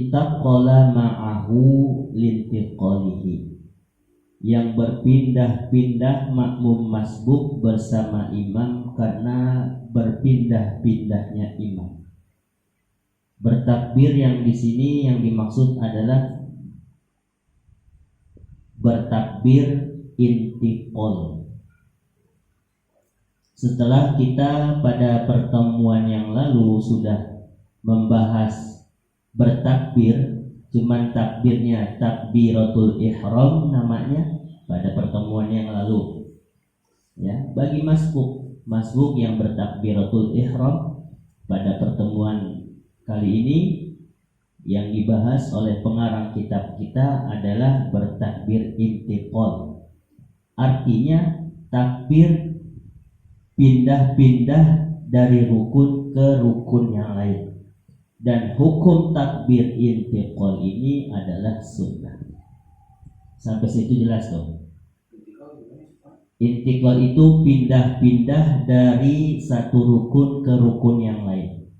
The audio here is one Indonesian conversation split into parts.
intaqala ma'ahu lintiqalihi, yang berpindah-pindah makmum masbuk bersama imam karena berpindah-pindahnya imam. Bertakbir yang di sini yang dimaksud adalah bertakbir intiqal. Setelah kita pada pertemuan yang lalu sudah membahas bertakbir, cuman takbirnya takbiratul ihram namanya pada pertemuan yang lalu. Ya, bagi masbuk yang bertakbiratul ihram pada pertemuan kali ini yang dibahas oleh pengarang kitab kita adalah bertakbir intiqal. Artinya takbir pindah-pindah dari rukun ke rukun yang lain. Dan hukum takbir intiqal ini adalah sunnah. Sampai situ jelas dong. Intiqal itu pindah-pindah dari satu rukun ke rukun yang lain.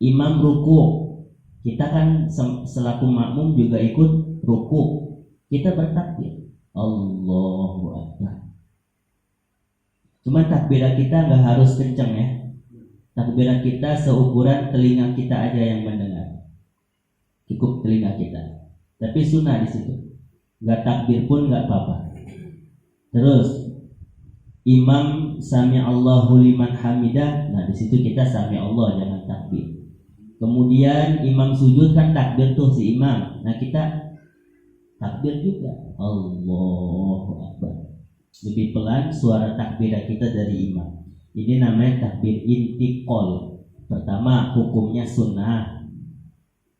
Imam ruku, kita kan selaku makmum juga ikut ruku. Kita bertakbir Allahu Akbar. Cuma takbiran kita nggak harus kenceng ya. Takbiran kita seukuran telinga kita aja yang mendengar. Cukup telinga kita. Tapi sunnah di situ. Nggak takbir pun nggak apa-apa. Terus imam sami Allahu liman hamidah. Nah di situ kita sami Allah, jangan takbir. Kemudian imam sujud kan takbir tuh si imam. Nah kita takbir juga Allahu Akbar. Lebih pelan suara takbir kita dari imam. Ini namanya takbir intiqal. Pertama, hukumnya sunnah.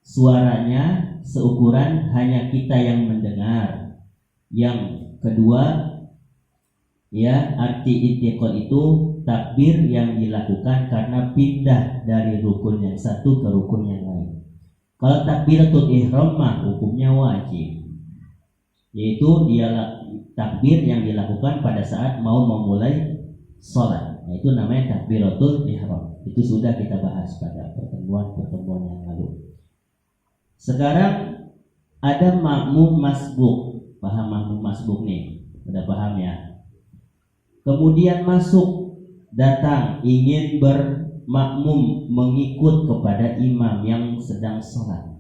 Suaranya seukuran hanya kita yang mendengar. Yang kedua, ya, arti intiqal itu takbir yang dilakukan karena pindah dari rukun yang satu ke rukun yang lain. Kalau takbiratul ihram mah hukumnya wajib. Yaitu dia takbir yang dilakukan pada saat mau memulai sholat. Nah, itu namanya takbiratul ihram. Itu sudah kita bahas pada pertemuan yang lalu. Sekarang ada makmum masbuk. Paham makmum masbuk nih? Udah paham ya? Kemudian masuk, datang, ingin bermakmum, mengikut kepada imam yang sedang sholat.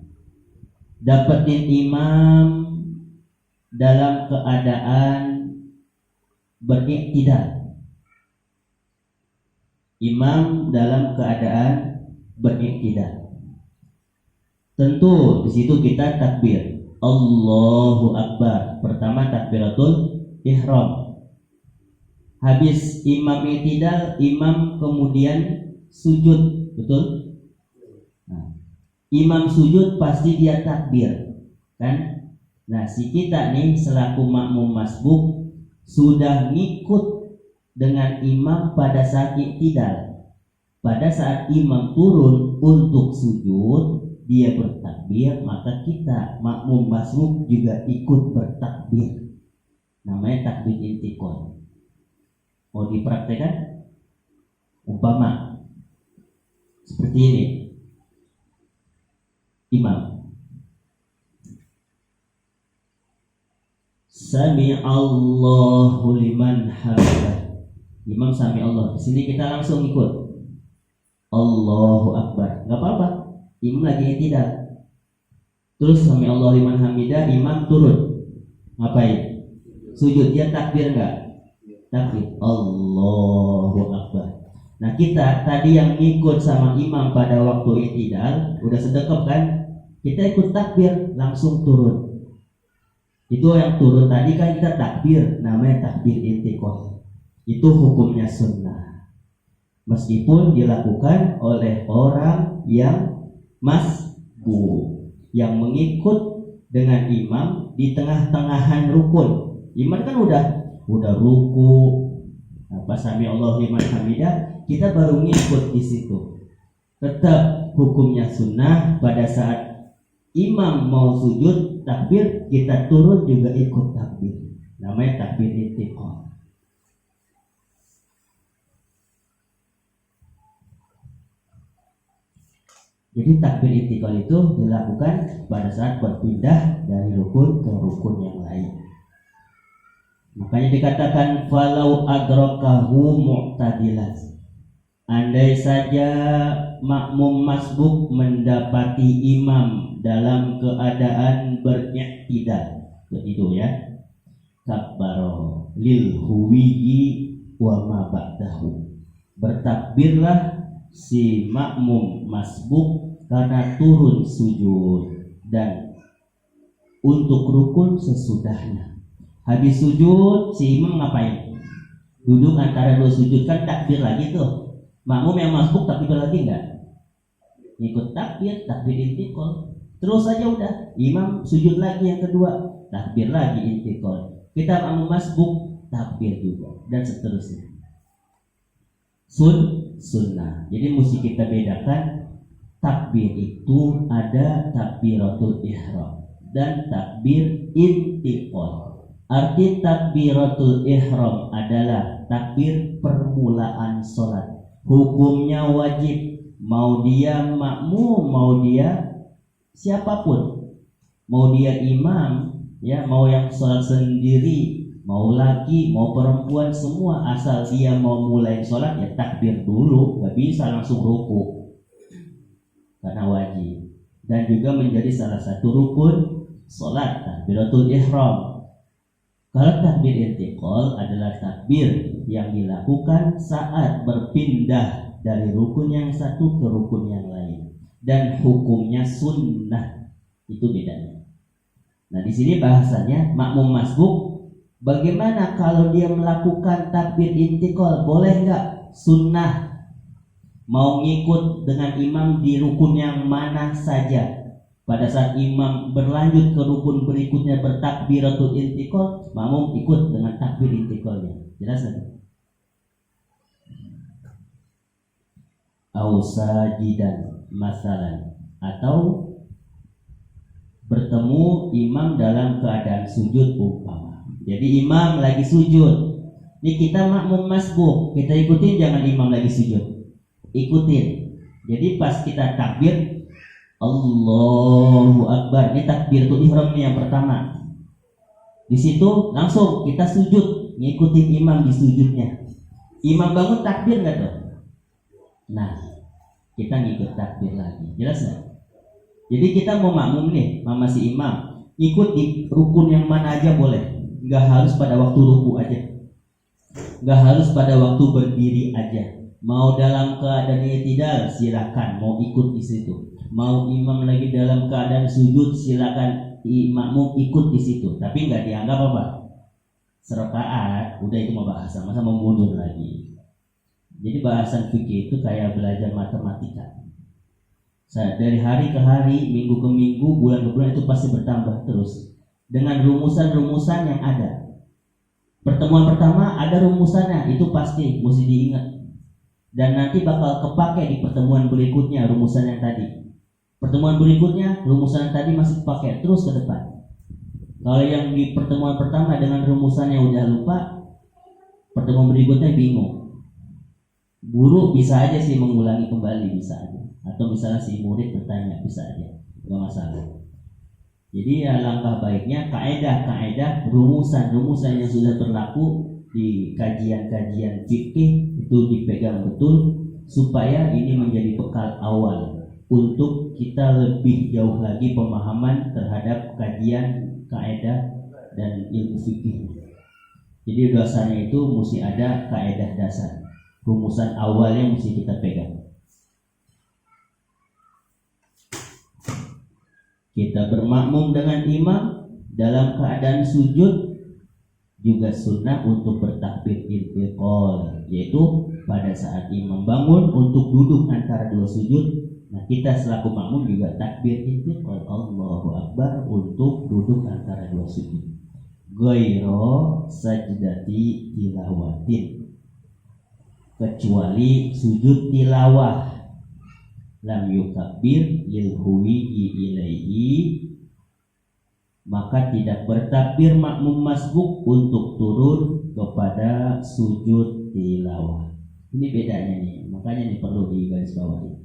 Dapetin imam dalam keadaan beriktidal. Imam dalam keadaan beriktidal. Tentu di situ kita takbir Allahu Akbar. Pertama takbiratul ihram. Habis imam iktidal, imam kemudian sujud, betul? Nah, imam sujud pasti dia takbir, kan? Nah, si kita nih selaku makmum masbuk sudah ngikut dengan imam pada saat iktidal. Pada saat imam turun untuk sujud, dia bertakbir, maka kita makmum masbuk juga ikut bertakbir. Namanya takbir intiqal. Mau dipraktekkan? Umpama seperti ini. Imam Sami Allahu liman hamidah. Imam sami Allah. Di sini kita langsung ikut Allahu Akbar. Enggak apa-apa. Imam lagi tidak. Terus sami Allah liman hamidah, imam turun. Ngapain? Sujud. Dia takbir enggak? Takbir. Allahu Akbar. Nah, kita tadi yang ikut sama imam pada waktu iktidal udah sedekap kan? Kita ikut takbir, langsung turun. Itu yang turun tadi kan kita takbir, namanya takbir intiqal. Itu hukumnya sunnah. Meskipun dilakukan oleh orang yang masbuk, yang mengikut dengan imam di tengah-tengahan rukun. Imam kan udah ruku, pas sami Allah liman hamidah, kita baru ngikut di situ. Tetap hukumnya sunnah. Pada saat imam mau sujud takbir, kita turun juga ikut takbir. Namanya takbir intiqal. Jadi takbir intikal itu dilakukan pada saat berpindah dari rukun ke rukun yang lain. Makanya dikatakan falau adrakahu mu'tadilan. Andai saja makmum masbuk mendapati imam dalam keadaan beriktidal, begitu ya. Kabbaro lil huwiyi wa ma ba'dahu. Bertakbirlah si makmum masbuk karena turun sujud dan untuk rukun sesudahnya. Habis sujud si imam ngapain? Duduk antara dua sujud, kan takbir lagi tuh. Makmum yang masbuk takbir lagi enggak? Ikut takbir intikal. Terus aja udah. Imam sujud lagi yang kedua, takbir lagi intikal. Kita makmum masbuk takbir juga dan seterusnya. Sunnah. Jadi mesti kita bedakan takbir itu ada takbiratul ihram dan takbir intikal. Arti takbiratul ihram adalah takbir permulaan sholat. Hukumnya wajib, mau dia makmum, mau dia siapapun, mau dia imam, ya, mau yang sholat sendiri, mau laki, mau perempuan, semua asal dia mau mulai sholat ya takbir dulu, gak bisa langsung ruku karena wajib. Dan juga menjadi salah satu rukun sholat takbiratul ihram. Kalau takbir intikal adalah takbir yang dilakukan saat berpindah dari rukun yang satu ke rukun yang lain dan hukumnya sunnah, itu bedanya. Nah di sini bahasanya makmum masbuk, bagaimana kalau dia melakukan takbir intikal, boleh nggak? Sunnah. Mau ngikut dengan imam di rukun yang mana saja. Pada saat imam berlanjut ke rukun berikutnya bertakbiratul intikal, makmum ikut dengan takbir intikalnya. Jelas nggak? Ausajidan masalan, atau bertemu imam dalam keadaan sujud umpama. Jadi imam lagi sujud, ini kita makmum masbuk, kita ikutin, jangan imam lagi sujud, ikutin. Jadi pas kita takbir Allahu Akbar, ini takbiratul ihram nih yang pertama. Di situ langsung kita sujud, ngikutin imam di sujudnya. Imam bangun takbir nggak tuh? Nah, kita ngikut takbir lagi. Jelas nggak? Jadi kita mau makmum nih, mama si imam, ikut di rukun yang mana aja boleh. Nggak harus pada waktu ruku aja, nggak harus pada waktu berdiri aja. Mau dalam keadaan i'tidal silakan, mau ikut di situ. Mau imam lagi dalam keadaan sujud silakan makmum ikut di situ. Tapi nggak dianggap apa? Serakaat. Udah itu mau bahasa, masa mau mundur lagi. Jadi bahasan fikih itu kayak belajar matematika. Dari hari ke hari, minggu ke minggu, bulan ke bulan itu pasti bertambah terus dengan rumusan-rumusan yang ada. Pertemuan pertama ada rumusannya, itu pasti mesti diingat. Dan nanti bakal kepake di pertemuan berikutnya rumusan yang tadi. Pertemuan berikutnya rumusan yang tadi masih pakai terus ke depan. Kalau yang di pertemuan pertama dengan rumusan yang udah lupa, pertemuan berikutnya bingung. Guru bisa aja sih mengulangi kembali, bisa aja. Atau misalnya si murid bertanya, bisa aja, nggak masalah. Jadi ya langkah baiknya kaedah-kaedah rumusan-rumusan yang sudah berlaku di kajian-kajian fikih itu dipegang betul supaya ini menjadi bekal awal untuk kita lebih jauh lagi pemahaman terhadap kajian, kaedah dan ilmu fikih. Jadi dasarnya itu mesti ada kaedah dasar, rumusan awalnya mesti kita pegang. Kita bermakmum dengan imam dalam keadaan sujud juga sunnah untuk bertakbir intikal, yaitu pada saat imam bangun untuk duduk antara dua sujud. Nah kita selaku makmum juga takbir intikal Allahu Akbar untuk duduk antara dua sujud. Ghairo sajdati tilawatin, kecuali sujud tilawah. Lam yukabbir lil huwiyi ilaihi, maka tidak bertakbir makmum masbuk untuk turun kepada sujud tilawah. Ini bedanya nih, makanya ini perlu digarisbawahi.